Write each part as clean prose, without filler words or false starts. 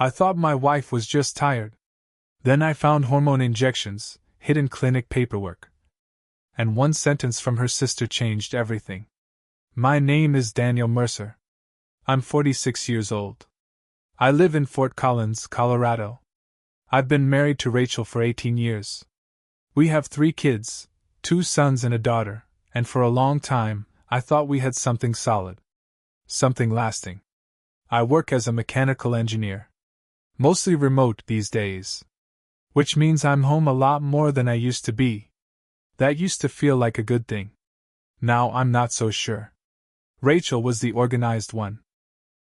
I thought my wife was just tired. Then I found hormone injections, hidden clinic paperwork. And one sentence from her sister changed everything. My name is Daniel Mercer. I'm 46 years old. I live in Fort Collins, Colorado. I've been married to Rachel for 18 years. We have 3 kids, 2 sons and a daughter, and for a long time, I thought we had something solid. Something lasting. I work as a mechanical engineer. Mostly remote these days. Which means I'm home a lot more than I used to be. That used to feel like a good thing. Now I'm not so sure. Rachel was the organized one.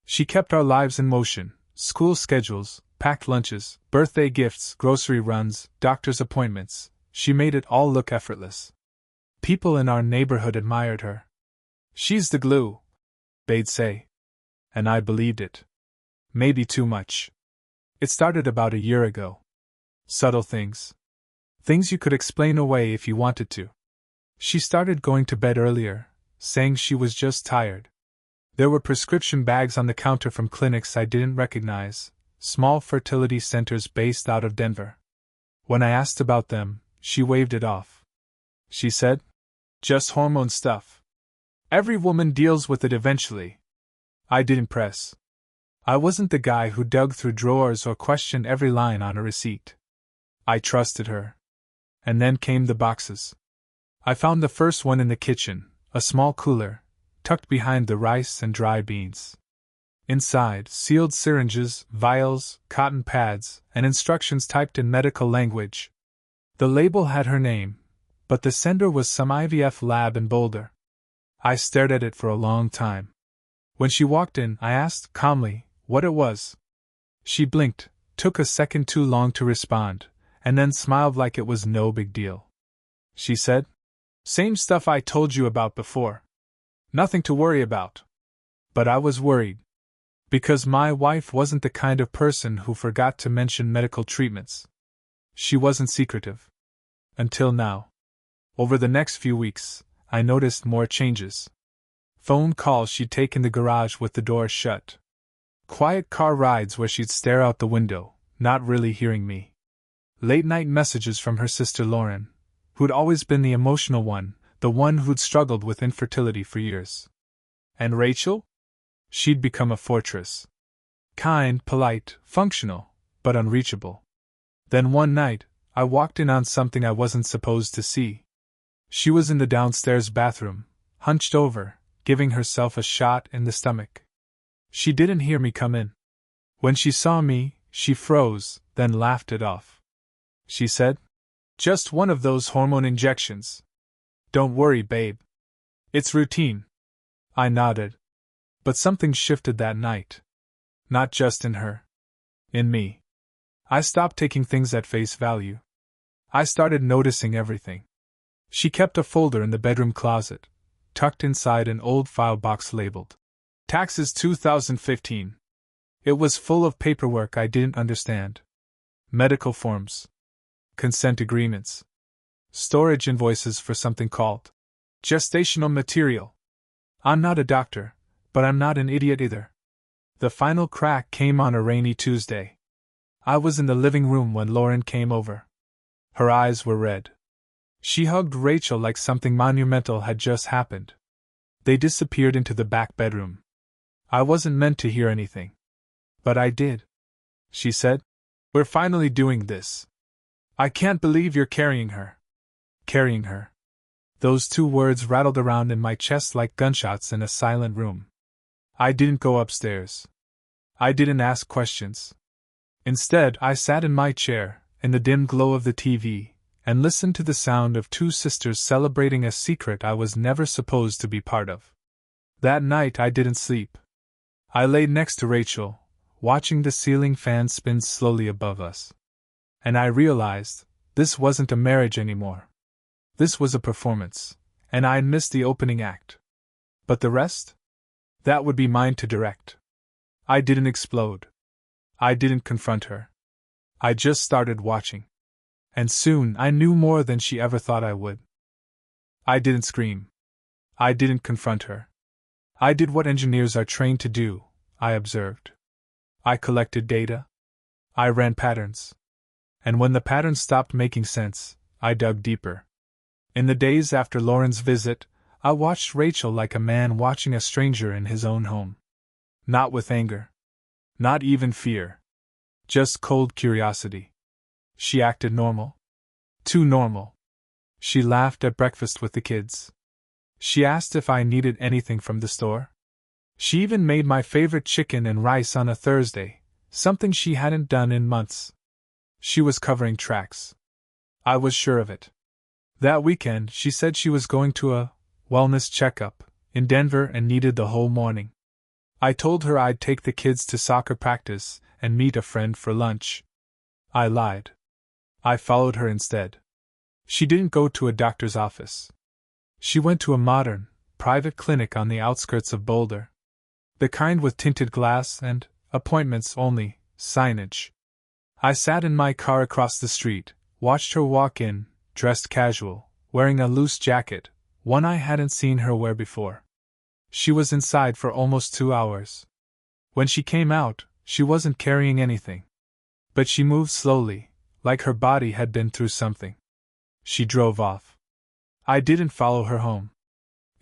She kept our lives in motion, school schedules, packed lunches, birthday gifts, grocery runs, doctor's appointments. She made it all look effortless. People in our neighborhood admired her. She's the glue, they'd say. And I believed it. Maybe too much. It started about a year ago. Subtle things. Things you could explain away if you wanted to. She started going to bed earlier, saying she was just tired. There were prescription bags on the counter from clinics I didn't recognize, small fertility centers based out of Denver. When I asked about them, she waved it off. She said, "Just hormone stuff. Every woman deals with it eventually." I didn't press. I wasn't the guy who dug through drawers or questioned every line on a receipt. I trusted her. And then came the boxes. I found the first one in the kitchen, a small cooler, tucked behind the rice and dry beans. Inside, sealed syringes, vials, cotton pads, and instructions typed in medical language. The label had her name, but the sender was some IVF lab in Boulder. I stared at it for a long time. When she walked in, I asked, calmly, what it was. She blinked, took a second too long to respond, and then smiled like it was no big deal. She said, "Same stuff I told you about before. Nothing to worry about." But I was worried. Because my wife wasn't the kind of person who forgot to mention medical treatments. She wasn't secretive. Until now. Over the next few weeks, I noticed more changes. Phone calls she'd take in the garage with the door shut. Quiet car rides where she'd stare out the window, not really hearing me. Late-night messages from her sister Lauren, who'd always been the emotional one, the one who'd struggled with infertility for years. And Rachel? She'd become a fortress. Kind, polite, functional, but unreachable. Then one night, I walked in on something I wasn't supposed to see. She was in the downstairs bathroom, hunched over, giving herself a shot in the stomach. She didn't hear me come in. When she saw me, she froze, then laughed it off. She said, "Just one of those hormone injections. Don't worry, babe. It's routine." I nodded. But something shifted that night. Not just in her. In me. I stopped taking things at face value. I started noticing everything. She kept a folder in the bedroom closet, tucked inside an old file box labeled Taxes 2015. It was full of paperwork I didn't understand. Medical forms. Consent agreements. Storage invoices for something called gestational material. I'm not a doctor, but I'm not an idiot either. The final crack came on a rainy Tuesday. I was in the living room when Lauren came over. Her eyes were red. She hugged Rachel like something monumental had just happened. They disappeared into the back bedroom. I wasn't meant to hear anything. But I did. She said, "We're finally doing this. I can't believe you're carrying her." Carrying her. Those 2 words rattled around in my chest like gunshots in a silent room. I didn't go upstairs. I didn't ask questions. Instead, I sat in my chair, in the dim glow of the TV, and listened to the sound of 2 sisters celebrating a secret I was never supposed to be part of. That night I didn't sleep. I lay next to Rachel, watching the ceiling fan spin slowly above us. And I realized, this wasn't a marriage anymore. This was a performance, and I'd missed the opening act. But the rest? That would be mine to direct. I didn't explode. I didn't confront her. I just started watching. And soon I knew more than she ever thought I would. I didn't scream. I didn't confront her. I did what engineers are trained to do, I observed. I collected data. I ran patterns. And when the patterns stopped making sense, I dug deeper. In the days after Lauren's visit, I watched Rachel like a man watching a stranger in his own home. Not with anger. Not even fear. Just cold curiosity. She acted normal. Too normal. She laughed at breakfast with the kids. She asked if I needed anything from the store. She even made my favorite chicken and rice on a Thursday, something she hadn't done in months. She was covering tracks. I was sure of it. That weekend, she said she was going to a wellness checkup in Denver and needed the whole morning. I told her I'd take the kids to soccer practice and meet a friend for lunch. I lied. I followed her instead. She didn't go to a doctor's office. She went to a modern, private clinic on the outskirts of Boulder. The kind with tinted glass and appointments only signage. I sat in my car across the street, watched her walk in, dressed casual, wearing a loose jacket, one I hadn't seen her wear before. She was inside for almost 2 hours. When she came out, she wasn't carrying anything. But she moved slowly, like her body had been through something. She drove off. I didn't follow her home.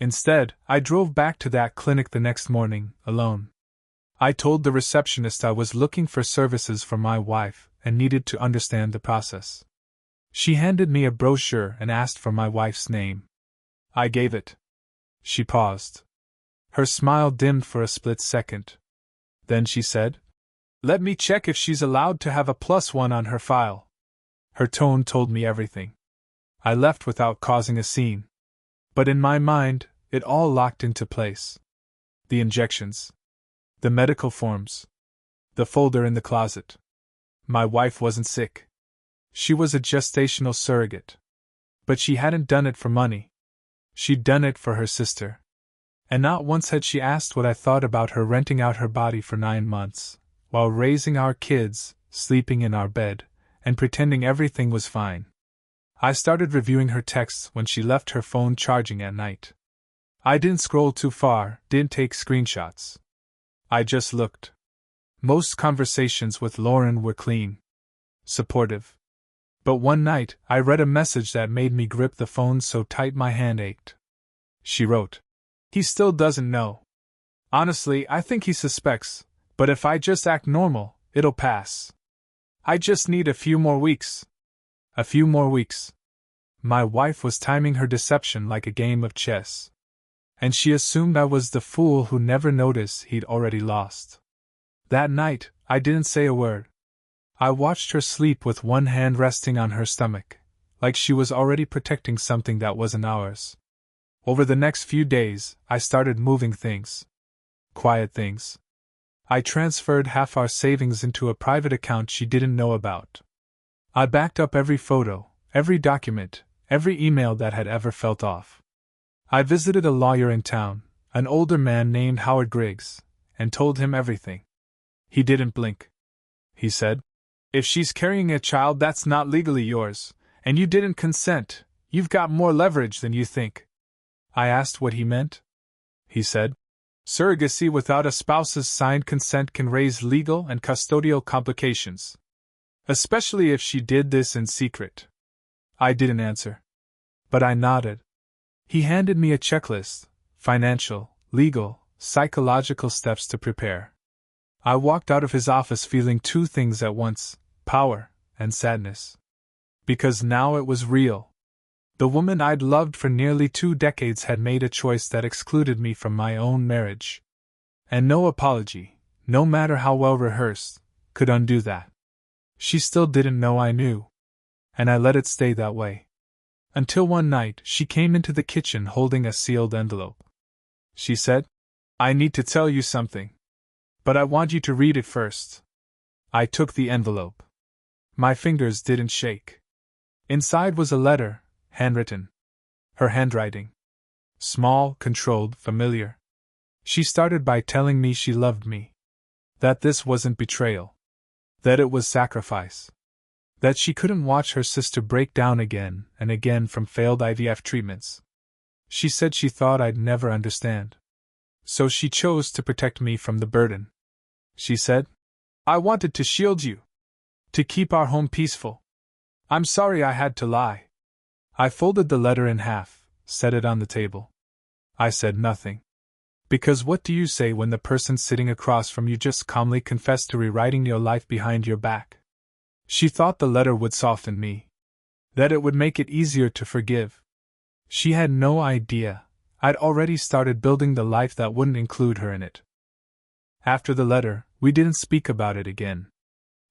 Instead, I drove back to that clinic the next morning, alone. I told the receptionist I was looking for services for my wife and needed to understand the process. She handed me a brochure and asked for my wife's name. I gave it. She paused. Her smile dimmed for a split second. Then she said, "Let me check if she's allowed to have a +1 on her file." Her tone told me everything. I left without causing a scene. But in my mind, it all locked into place. The injections. The medical forms. The folder in the closet. My wife wasn't sick. She was a gestational surrogate. But she hadn't done it for money. She'd done it for her sister. And not once had she asked what I thought about her renting out her body for 9 months, while raising our kids, sleeping in our bed, and pretending everything was fine. I started reviewing her texts when she left her phone charging at night. I didn't scroll too far, didn't take screenshots. I just looked. Most conversations with Lauren were clean. Supportive. But one night, I read a message that made me grip the phone so tight my hand ached. She wrote, "He still doesn't know. Honestly, I think he suspects, but if I just act normal, it'll pass. I just need a few more weeks." A few more weeks. My wife was timing her deception like a game of chess. And she assumed I was the fool who never noticed he'd already lost. That night, I didn't say a word. I watched her sleep with one hand resting on her stomach, like she was already protecting something that wasn't ours. Over the next few days, I started moving things. Quiet things. I transferred half our savings into a private account she didn't know about. I backed up every photo, every document, every email that had ever felt off. I visited a lawyer in town, an older man named Howard Griggs, and told him everything. He didn't blink. He said, "If she's carrying a child that's not legally yours, and you didn't consent, you've got more leverage than you think." I asked what he meant. He said, "Surrogacy without a spouse's signed consent can raise legal and custodial complications. Especially if she did this in secret." I didn't answer. But I nodded. He handed me a checklist: financial, legal, psychological steps to prepare. I walked out of his office feeling 2 things at once: power and sadness. Because now it was real. The woman I'd loved for nearly 2 decades had made a choice that excluded me from my own marriage. And no apology, no matter how well rehearsed, could undo that. She still didn't know I knew. And I let it stay that way. Until one night, she came into the kitchen holding a sealed envelope. She said, "I need to tell you something. But I want you to read it first." I took the envelope. My fingers didn't shake. Inside was a letter, handwritten. Her handwriting. Small, controlled, familiar. She started by telling me she loved me. That this wasn't betrayal. That it was sacrifice. That she couldn't watch her sister break down again and again from failed IVF treatments. She said she thought I'd never understand. So she chose to protect me from the burden. She said, "I wanted to shield you. To keep our home peaceful. I'm sorry I had to lie. I folded the letter in half, set it on the table. I said nothing. Because what do you say when the person sitting across from you just calmly confessed to rewriting your life behind your back? She thought the letter would soften me. That it would make it easier to forgive. She had no idea I'd already started building the life that wouldn't include her in it. After the letter, we didn't speak about it again.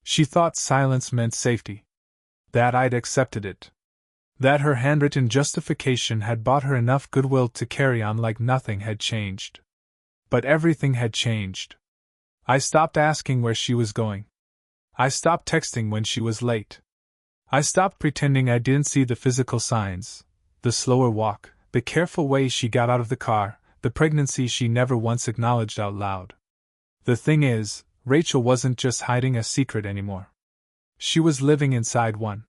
She thought silence meant safety. That I'd accepted it. That her handwritten justification had bought her enough goodwill to carry on like nothing had changed. But everything had changed. I stopped asking where she was going. I stopped texting when she was late. I stopped pretending I didn't see the physical signs, the slower walk, the careful way she got out of the car, the pregnancy she never once acknowledged out loud. The thing is, Rachel wasn't just hiding a secret anymore. She was living inside one.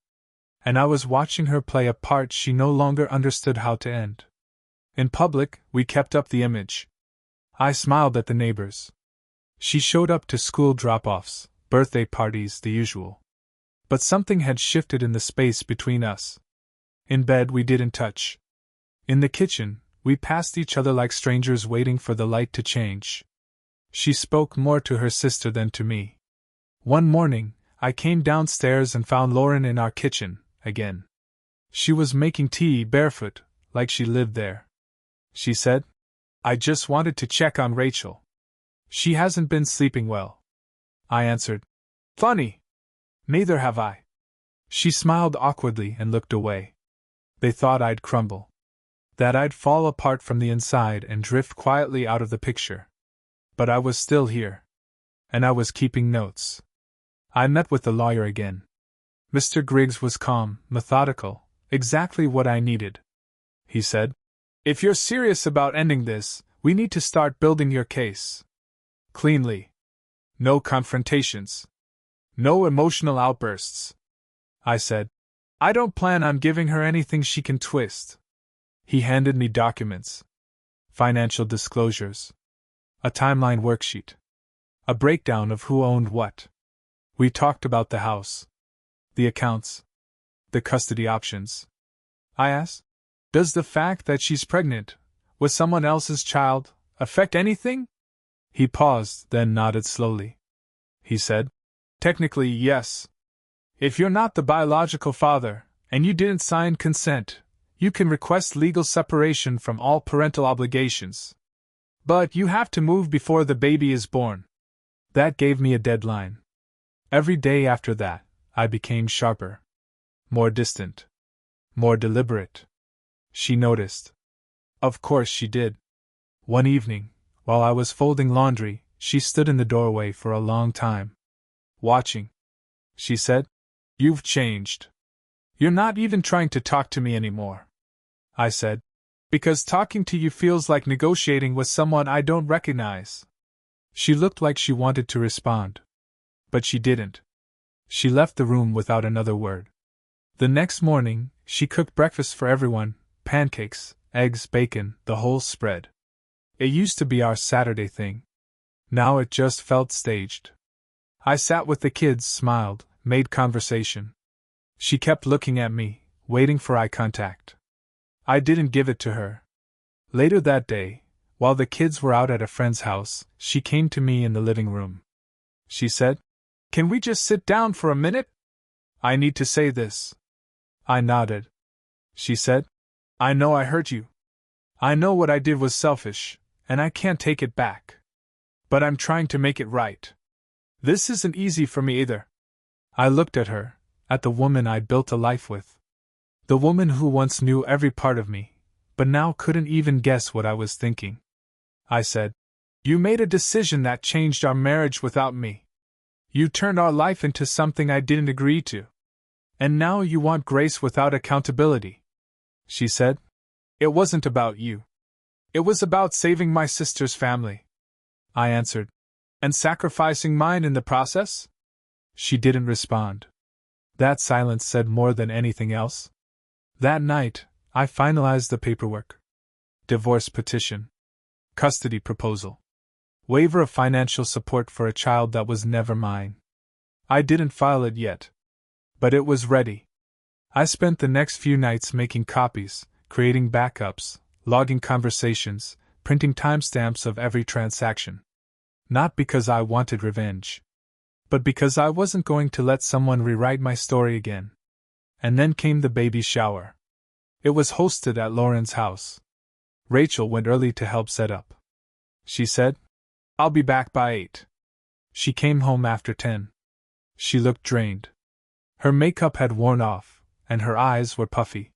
And I was watching her play a part she no longer understood how to end. In public, we kept up the image. I smiled at the neighbors. She showed up to school drop-offs, birthday parties, the usual. But something had shifted in the space between us. In bed, we didn't touch. In the kitchen, we passed each other like strangers waiting for the light to change. She spoke more to her sister than to me. One morning, I came downstairs and found Lauren in our kitchen, again. She was making tea barefoot, like she lived there. She said, "I just wanted to check on Rachel. She hasn't been sleeping well." I answered, "Funny. Neither have I." She smiled awkwardly and looked away. They thought I'd crumble. That I'd fall apart from the inside and drift quietly out of the picture. But I was still here. And I was keeping notes. I met with the lawyer again. Mr. Griggs was calm, methodical, exactly what I needed. He said, "If you're serious about ending this, we need to start building your case. Cleanly. No confrontations. No emotional outbursts." I said, "I don't plan on giving her anything she can twist." He handed me documents. Financial disclosures. A timeline worksheet. A breakdown of who owned what. We talked about the house. The accounts. The custody options. I asked, "Does the fact that she's pregnant with someone else's child affect anything?" He paused, then nodded slowly. He said, "Technically, yes. If you're not the biological father, and you didn't sign consent, you can request legal separation from all parental obligations. But you have to move before the baby is born." That gave me a deadline. Every day after that, I became sharper. More distant. More deliberate. She noticed. Of course she did. One evening, while I was folding laundry, she stood in the doorway for a long time. "Watching." She said, "You've changed. You're not even trying to talk to me anymore." I said, "Because talking to you feels like negotiating with someone I don't recognize." She looked like she wanted to respond. But she didn't. She left the room without another word. The next morning, she cooked breakfast for everyone: pancakes, eggs, bacon, the whole spread. It used to be our Saturday thing. Now it just felt staged. I sat with the kids, smiled, made conversation. She kept looking at me, waiting for eye contact. I didn't give it to her. Later that day, while the kids were out at a friend's house, she came to me in the living room. She said, "Can we just sit down for a minute? I need to say this." I nodded. She said, "I know I hurt you. I know what I did was selfish, and I can't take it back. But I'm trying to make it right. This isn't easy for me either." I looked at her, at the woman I'd built a life with. The woman who once knew every part of me, but now couldn't even guess what I was thinking. I said, "You made a decision that changed our marriage without me. You turned our life into something I didn't agree to. And now you want grace without accountability." She said, "It wasn't about you. It was about saving my sister's family." I answered, "And sacrificing mine in the process?" She didn't respond. That silence said more than anything else. That night, I finalized the paperwork. Divorce petition. Custody proposal. Waiver of financial support for a child that was never mine. I didn't file it yet. But it was ready. I spent the next few nights making copies, creating backups, logging conversations, printing timestamps of every transaction. Not because I wanted revenge, but because I wasn't going to let someone rewrite my story again. And then came the baby shower. It was hosted at Lauren's house. Rachel went early to help set up. She said, "I'll be back by 8. She came home after 10. She looked drained. Her makeup had worn off, and her eyes were puffy.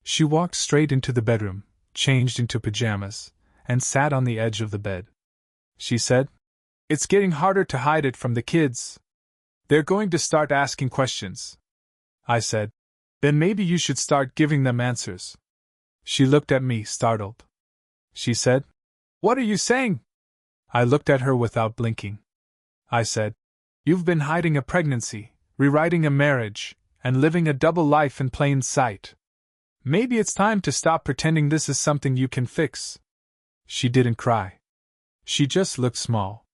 She walked straight into the bedroom, changed into pajamas, and sat on the edge of the bed. She said, "It's getting harder to hide it from the kids. They're going to start asking questions." I said, "Then maybe you should start giving them answers." She looked at me, startled. She said, "What are you saying?" I looked at her without blinking. I said, "You've been hiding a pregnancy, rewriting a marriage, and living a double life in plain sight. Maybe it's time to stop pretending this is something you can fix." She didn't cry. She just looked small.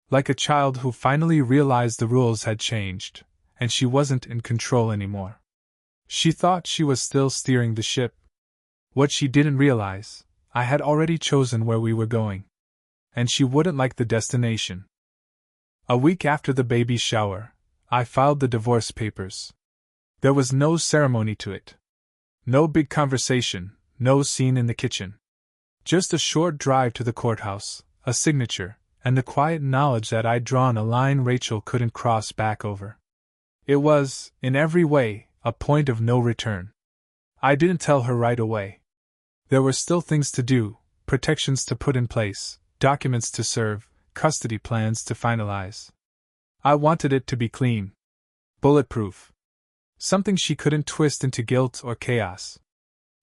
Like a child who finally realized the rules had changed, and she wasn't in control anymore. She thought she was still steering the ship. What she didn't realize, I had already chosen where we were going. And she wouldn't like the destination. A week after the baby shower, I filed the divorce papers. There was no ceremony to it. No big conversation, no scene in the kitchen. Just a short drive to the courthouse, a signature, and the quiet knowledge that I'd drawn a line Rachel couldn't cross back over. It was, in every way, a point of no return. I didn't tell her right away. There were still things to do, protections to put in place, documents to serve, custody plans to finalize. I wanted it to be clean. Bulletproof. Something she couldn't twist into guilt or chaos.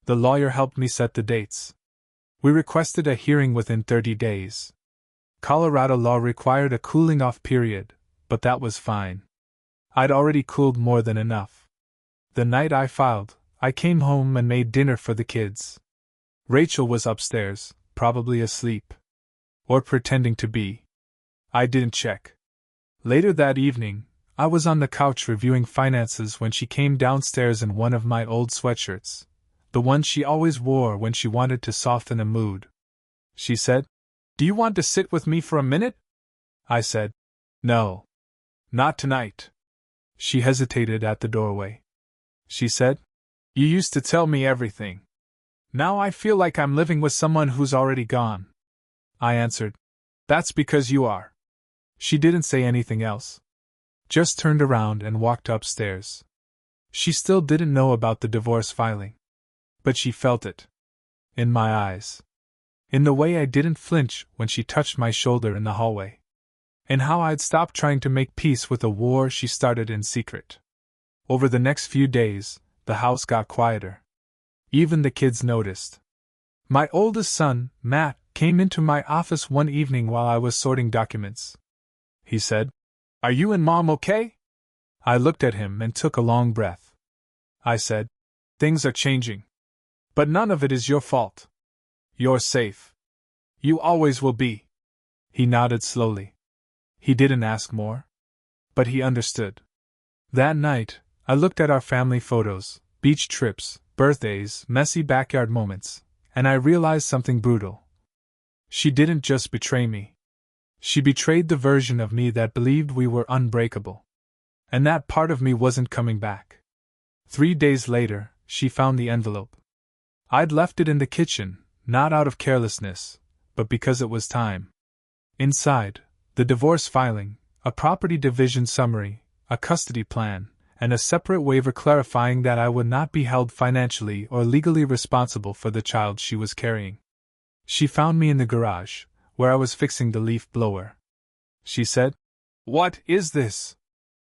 The lawyer helped me set the dates. We requested a hearing within 30 days. Colorado law required a cooling-off period, but that was fine. I'd already cooled more than enough. The night I filed, I came home and made dinner for the kids. Rachel was upstairs, probably asleep. Or pretending to be. I didn't check. Later that evening, I was on the couch reviewing finances when she came downstairs in one of my old sweatshirts, the one she always wore when she wanted to soften a mood. She said, "Do you want to sit with me for a minute?" I said, "No. Not tonight." She hesitated at the doorway. She said, "You used to tell me everything. Now I feel like I'm living with someone who's already gone." I answered, "That's because you are." She didn't say anything else. Just turned around and walked upstairs. She still didn't know about the divorce filing. But she felt it. In my eyes. In the way I didn't flinch when she touched my shoulder in the hallway. And how I'd stopped trying to make peace with a war she started in secret. Over the next few days, the house got quieter. Even the kids noticed. My oldest son, Matt, came into my office one evening while I was sorting documents. He said, "Are you and Mom okay?" I looked at him and took a long breath. I said, "Things are changing. But none of it is your fault. You're safe. You always will be." He nodded slowly. He didn't ask more. But he understood. That night, I looked at our family photos, beach trips, birthdays, messy backyard moments, and I realized something brutal. She didn't just betray me. She betrayed the version of me that believed we were unbreakable. And that part of me wasn't coming back. 3 days later, she found the envelope. I'd left it in the kitchen, not out of carelessness, but because it was time. Inside, the divorce filing, a property division summary, a custody plan, and a separate waiver clarifying that I would not be held financially or legally responsible for the child she was carrying. She found me in the garage, where I was fixing the leaf blower. She said, "What is this?"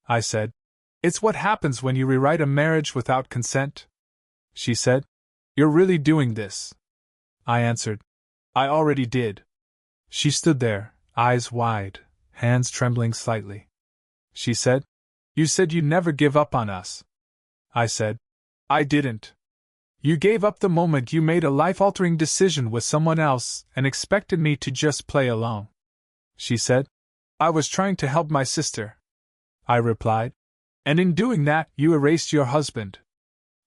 I said, "It's what happens when you rewrite a marriage without consent." She said, "You're really doing this?" I answered, "I already did." She stood there, eyes wide, hands trembling slightly. She said, "You said you'd never give up on us." I said, "I didn't. You gave up the moment you made a life-altering decision with someone else and expected me to just play along." She said, "I was trying to help my sister." I replied. And in doing that, you erased your husband.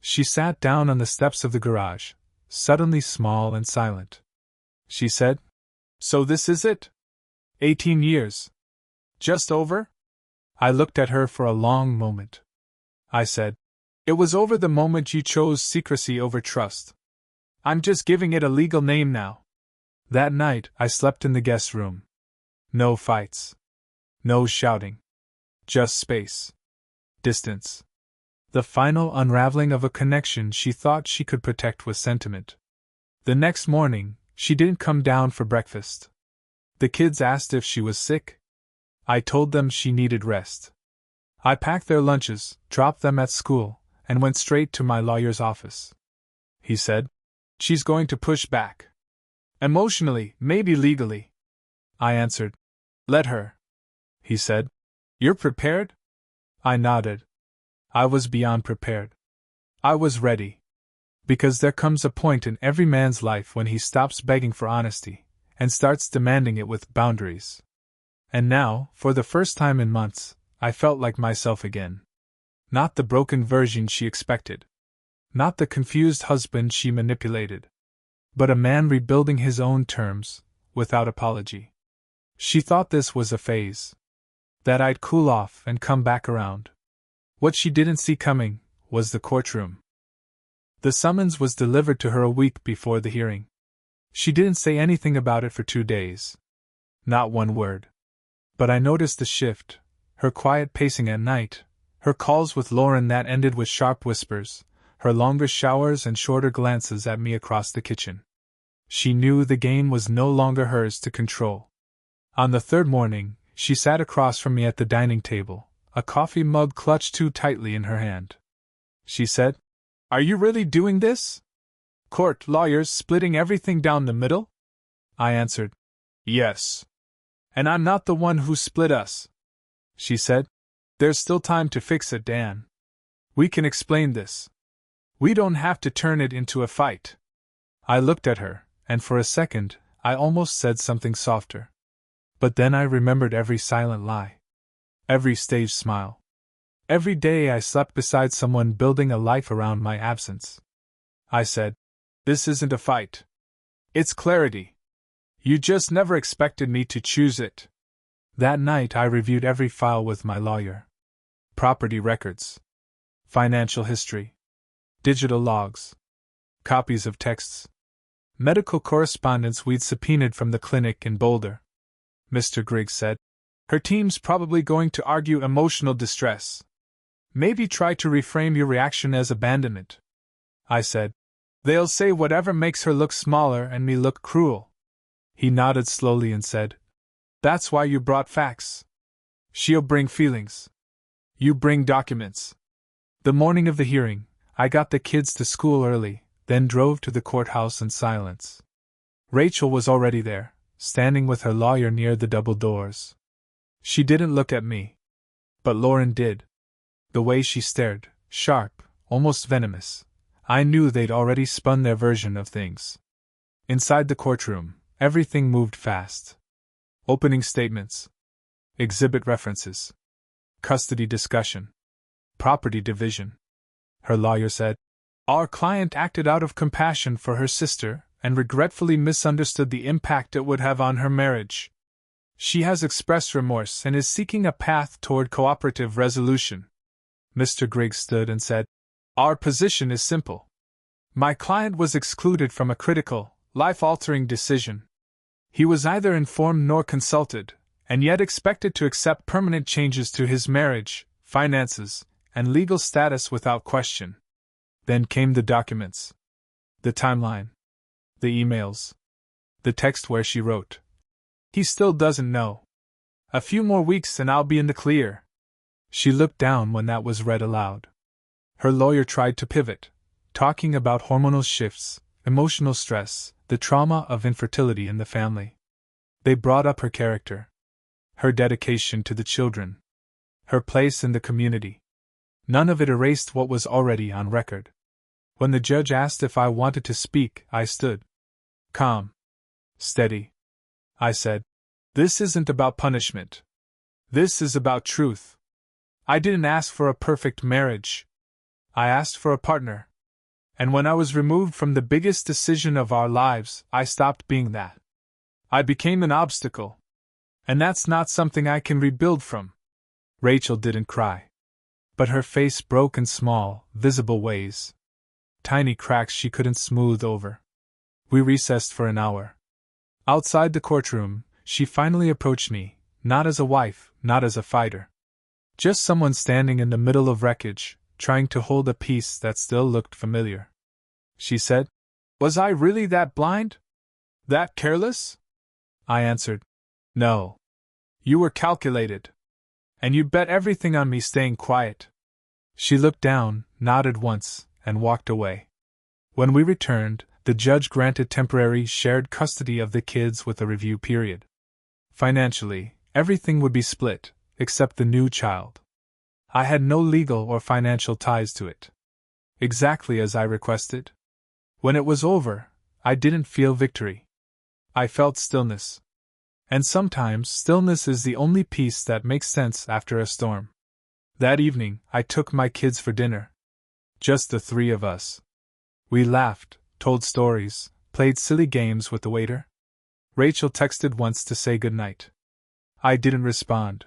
She sat down on the steps of the garage, suddenly small and silent. She said, So this is it? 18 years. Just over? I looked at her for a long moment. I said, It was over the moment you chose secrecy over trust. I'm just giving it a legal name now. That night, I slept in the guest room. No fights. No shouting. Just space. Distance. The final unraveling of a connection she thought she could protect with sentiment. The next morning, she didn't come down for breakfast. The kids asked if she was sick. I told them she needed rest. I packed their lunches, dropped them at school, and went straight to my lawyer's office. He said, She's going to push back. Emotionally, maybe legally. I answered, Let her. He said, You're prepared? I nodded. I was beyond prepared. I was ready. Because there comes a point in every man's life when he stops begging for honesty and starts demanding it with boundaries. And now, for the first time in months, I felt like myself again. Not the broken version she expected. Not the confused husband she manipulated. But a man rebuilding his own terms, without apology. She thought this was a phase. That I'd cool off and come back around. What she didn't see coming was the courtroom. The summons was delivered to her a week before the hearing. She didn't say anything about it for 2 days. Not one word. But I noticed the shift, her quiet pacing at night, her calls with Lauren that ended with sharp whispers, her longer showers and shorter glances at me across the kitchen. She knew the game was no longer hers to control. On the third morning, she sat across from me at the dining table, a coffee mug clutched too tightly in her hand. She said, Are you really doing this? Court lawyers splitting everything down the middle? I answered, Yes. And I'm not the one who split us. She said, There's still time to fix it, Dan. We can explain this. We don't have to turn it into a fight. I looked at her, and for a second, I almost said something softer. But then I remembered every silent lie. Every staged smile. Every day I slept beside someone building a life around my absence. I said, This isn't a fight. It's clarity. You just never expected me to choose it. That night I reviewed every file with my lawyer. Property records. Financial history. Digital logs. Copies of texts. Medical correspondence we'd subpoenaed from the clinic in Boulder. Mr. Griggs said, Her team's probably going to argue emotional distress. Maybe try to reframe your reaction as abandonment. I said, They'll say whatever makes her look smaller and me look cruel. He nodded slowly and said, That's why you brought facts. She'll bring feelings. You bring documents. The morning of the hearing, I got the kids to school early, then drove to the courthouse in silence. Rachel was already there, standing with her lawyer near the double doors. She didn't look at me. But Lauren did. The way she stared, sharp, almost venomous, I knew they'd already spun their version of things. Inside the courtroom, everything moved fast. Opening statements. Exhibit references. Custody discussion. Property division. Her lawyer said, Our client acted out of compassion for her sister and regretfully misunderstood the impact it would have on her marriage. She has expressed remorse and is seeking a path toward cooperative resolution. Mr. Griggs stood and said, Our position is simple. My client was excluded from a critical, life-altering decision. He was neither informed nor consulted, and yet expected to accept permanent changes to his marriage, finances, and legal status without question. Then came the documents. The timeline. The emails. The text where she wrote, He still doesn't know. A few more weeks and I'll be in the clear. She looked down when that was read aloud. Her lawyer tried to pivot, talking about hormonal shifts, emotional stress, the trauma of infertility in the family. They brought up her character, her dedication to the children, her place in the community. None of it erased what was already on record. When the judge asked if I wanted to speak, I stood. Calm. Steady. I said, This isn't about punishment. This is about truth. I didn't ask for a perfect marriage. I asked for a partner. And when I was removed from the biggest decision of our lives, I stopped being that. I became an obstacle. And that's not something I can rebuild from. Rachel didn't cry. But her face broke in small, visible ways. Tiny cracks she couldn't smooth over. We recessed for an hour. Outside the courtroom, she finally approached me, not as a wife, not as a fighter. Just someone standing in the middle of wreckage, trying to hold a peace that still looked familiar. She said, "Was I really that blind? That careless?" I answered, "No. You were calculated. And you bet everything on me staying quiet." She looked down, nodded once, and walked away. When we returned, the judge granted temporary shared custody of the kids with a review period. Financially, everything would be split, except the new child. I had no legal or financial ties to it. Exactly as I requested. When it was over, I didn't feel victory. I felt stillness. And sometimes stillness is the only peace that makes sense after a storm. That evening, I took my kids for dinner. Just the three of us. We laughed, told stories, played silly games with the waiter. Rachel texted once to say goodnight. I didn't respond.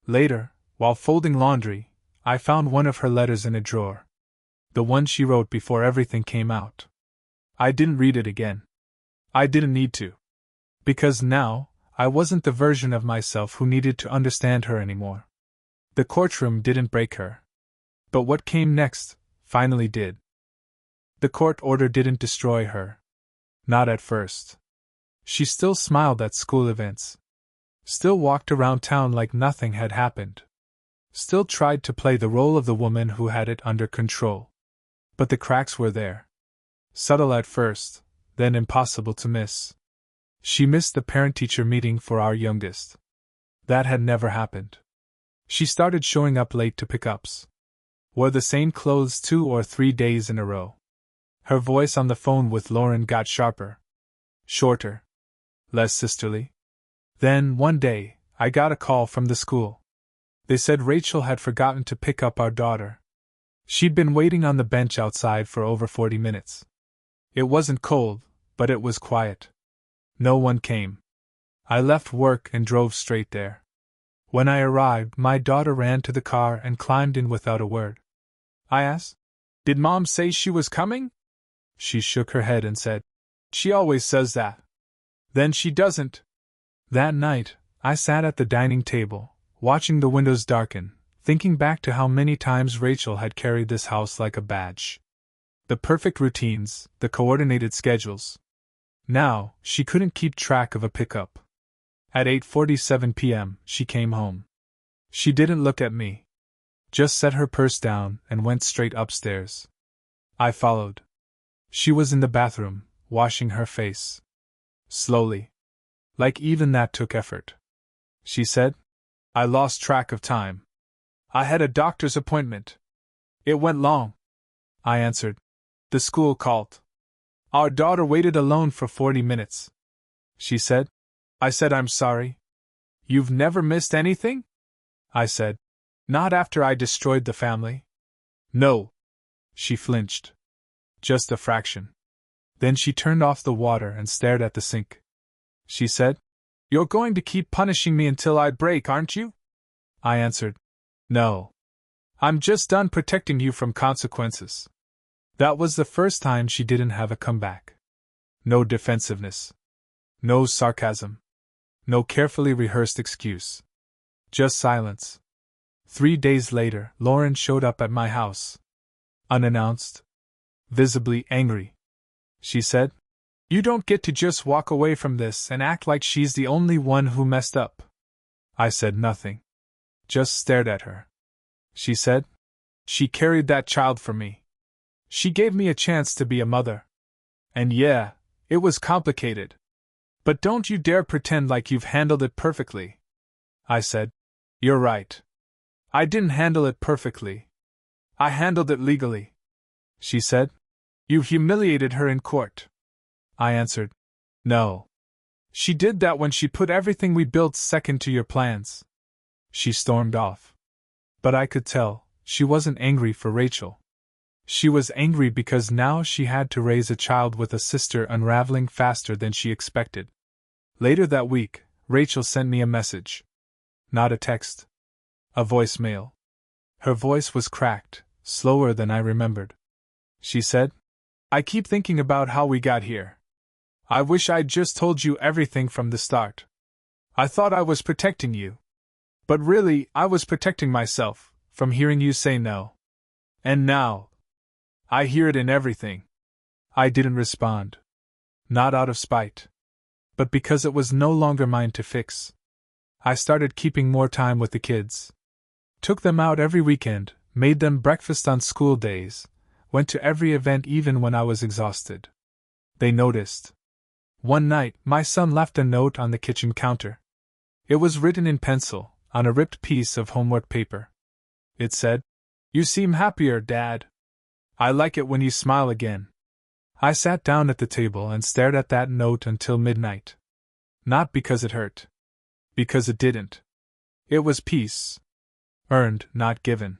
Later, while folding laundry, I found one of her letters in a drawer. The one she wrote before everything came out. I didn't read it again. I didn't need to. Because now, I wasn't the version of myself who needed to understand her anymore. The courtroom didn't break her. But what came next, finally did. The court order didn't destroy her. Not at first. She still smiled at school events. Still walked around town like nothing had happened. Still tried to play the role of the woman who had it under control. But the cracks were there. Subtle at first, then impossible to miss. She missed the parent-teacher meeting for our youngest. That had never happened. She started showing up late to pickups. Wore the same clothes 2 or 3 days in a row. Her voice on the phone with Lauren got sharper. Shorter. Less sisterly. Then, one day, I got a call from the school. They said Rachel had forgotten to pick up our daughter. She'd been waiting on the bench outside for over 40 minutes. It wasn't cold, but it was quiet. No one came. I left work and drove straight there. When I arrived, my daughter ran to the car and climbed in without a word. I asked, "Did Mom say she was coming?" She shook her head and said, "She always says that. Then she doesn't." That night, I sat at the dining table, watching the windows darken, thinking back to how many times Rachel had carried this house like a badge. The perfect routines, the coordinated schedules. Now, she couldn't keep track of a pickup. At 8:47 p.m., she came home. She didn't look at me. Just set her purse down and went straight upstairs. I followed. She was in the bathroom, washing her face. Slowly. Like even that took effort. She said, "I lost track of time. I had a doctor's appointment. It went long." I answered, "The school called. Our daughter waited alone for 40 minutes. She said, I said, "I'm sorry. You've never missed anything?" I said, "Not after I destroyed the family." "No." She flinched. Just a fraction. Then she turned off the water and stared at the sink. She said, "You're going to keep punishing me until I break, aren't you?" I answered, "No. I'm just done protecting you from consequences." That was the first time she didn't have a comeback. No defensiveness. No sarcasm. No carefully rehearsed excuse. Just silence. 3 days later, Lauren showed up at my house. Unannounced. Visibly angry. She said, "You don't get to just walk away from this and act like she's the only one who messed up." I said nothing. Just stared at her. She said, "She carried that child for me. She gave me a chance to be a mother. And yeah, it was complicated. But don't you dare pretend like you've handled it perfectly." I said, "You're right. I didn't handle it perfectly. I handled it legally." She said, "You humiliated her in court." I answered, "No. She did that when she put everything we built second to your plans." She stormed off. But I could tell, she wasn't angry for Rachel. She was angry because now she had to raise a child with a sister unraveling faster than she expected. Later that week, Rachel sent me a message. Not a text. A voicemail. Her voice was cracked, slower than I remembered. She said, "I keep thinking about how we got here. I wish I'd just told you everything from the start. I thought I was protecting you. But really, I was protecting myself, from hearing you say no. And now, I hear it in everything." I didn't respond. Not out of spite. But because it was no longer mine to fix. I started keeping more time with the kids. Took them out every weekend, made them breakfast on school days, went to every event even when I was exhausted. They noticed. One night, my son left a note on the kitchen counter. It was written in pencil, on a ripped piece of homework paper. It said, "You seem happier, Dad. I like it when you smile again." I sat down at the table and stared at that note until midnight. Not because it hurt. Because it didn't. It was peace. Earned, not given.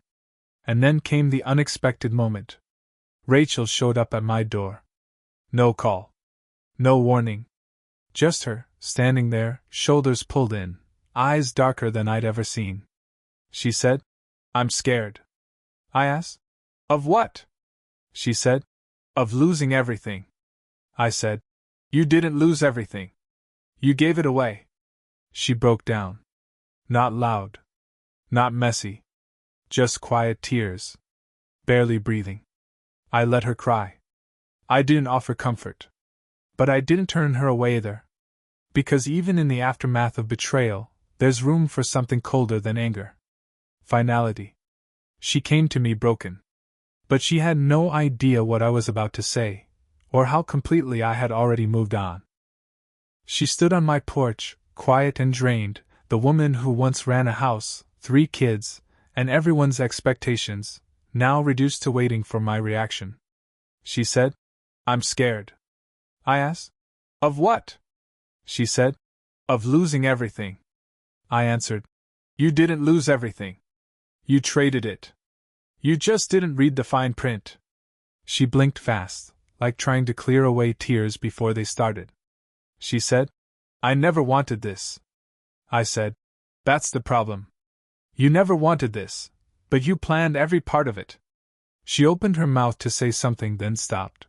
And then came the unexpected moment. Rachel showed up at my door. No call. No warning. Just her, standing there, shoulders pulled in, eyes darker than I'd ever seen. She said, "I'm scared." I asked, "Of what?" She said, "Of losing everything." I said, "You didn't lose everything. You gave it away." She broke down. Not loud. Not messy. Just quiet tears. Barely breathing. I let her cry. I didn't offer comfort. But I didn't turn her away either. Because even in the aftermath of betrayal, there's room for something colder than anger. Finality. She came to me broken. But she had no idea what I was about to say, or how completely I had already moved on. She stood on my porch, quiet and drained, the woman who once ran a house, 3 kids, and everyone's expectations, now reduced to waiting for my reaction. She said, "I'm scared." I asked, "Of what?" She said, "Of losing everything." I answered, "You didn't lose everything. You traded it. You just didn't read the fine print." She blinked fast, like trying to clear away tears before they started. She said, "I never wanted this." I said, "That's the problem. You never wanted this, but you planned every part of it." She opened her mouth to say something, then stopped.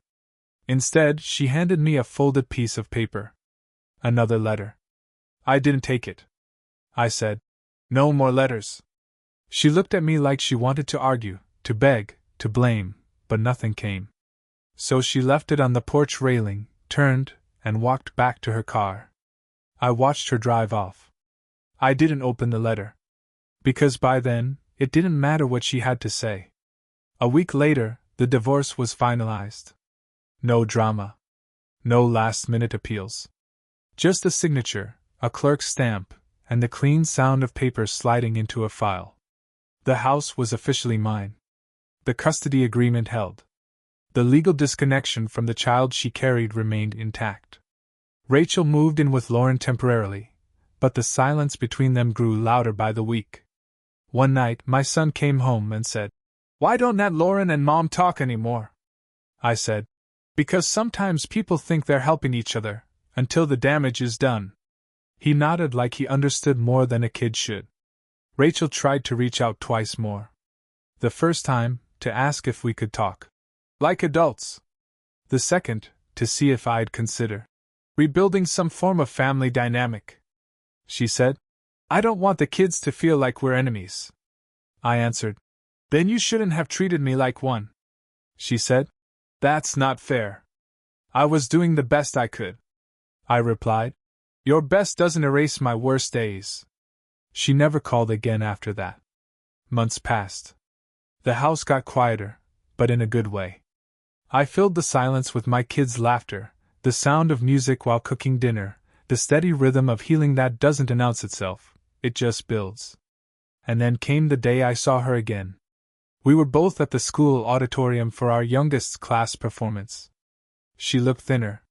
Instead, she handed me a folded piece of paper. Another letter. I didn't take it. I said, "No more letters." She looked at me like she wanted to argue, to beg, to blame, but nothing came. So she left it on the porch railing, turned, and walked back to her car. I watched her drive off. I didn't open the letter. Because by then, it didn't matter what she had to say. A week later, the divorce was finalized. No drama. No last-minute appeals. Just a signature, a clerk's stamp, and the clean sound of paper sliding into a file. The house was officially mine. The custody agreement held. The legal disconnection from the child she carried remained intact. Rachel moved in with Lauren temporarily, but the silence between them grew louder by the week. One night, my son came home and said, "Why don't Nat, Lauren, and Mom talk anymore?" I said, "Because sometimes people think they're helping each other, until the damage is done." He nodded like he understood more than a kid should. Rachel tried to reach out twice more. The first time, to ask if we could talk. Like adults. The second, to see if I'd consider rebuilding some form of family dynamic. She said, "I don't want the kids to feel like we're enemies." I answered, "Then you shouldn't have treated me like one." She said, "That's not fair." "I was doing the best I could." I replied, "Your best doesn't erase my worst days." She never called again after that. Months passed. The house got quieter, but in a good way. I filled the silence with my kids' laughter, the sound of music while cooking dinner, the steady rhythm of healing that doesn't announce itself, it just builds. And then came the day I saw her again. We were both at the school auditorium for our youngest's class performance. She looked thinner.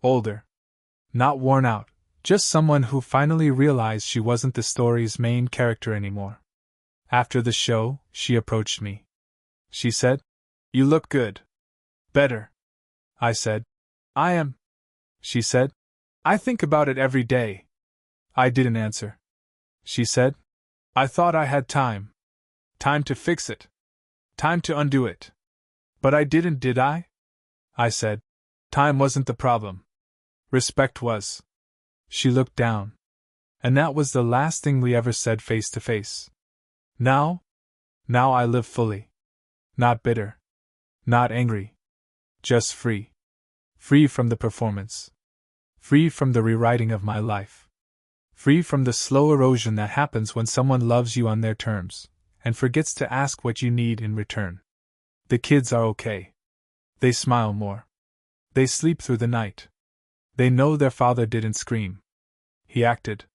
Older. Not worn out, just someone who finally realized she wasn't the story's main character anymore. After the show, she approached me. She said, "You look good." "Better," I said. "I am," she said. "I think about it every day." I didn't answer. She said, "I thought I had time. Time to fix it. Time to undo it. But I didn't, did I?" I said, "Time wasn't the problem. Respect was." She looked down. And that was the last thing we ever said face to face. Now I live fully. Not bitter. Not angry. Just free. Free from the performance. Free from the rewriting of my life. Free from the slow erosion that happens when someone loves you on their terms, and forgets to ask what you need in return. The kids are okay. They smile more. They sleep through the night. They know their father didn't scream. He acted.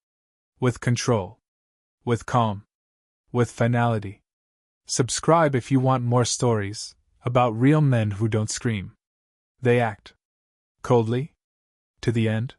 With control. With calm. With finality. Subscribe if you want more stories about real men who don't scream. They act. Coldly? To the end?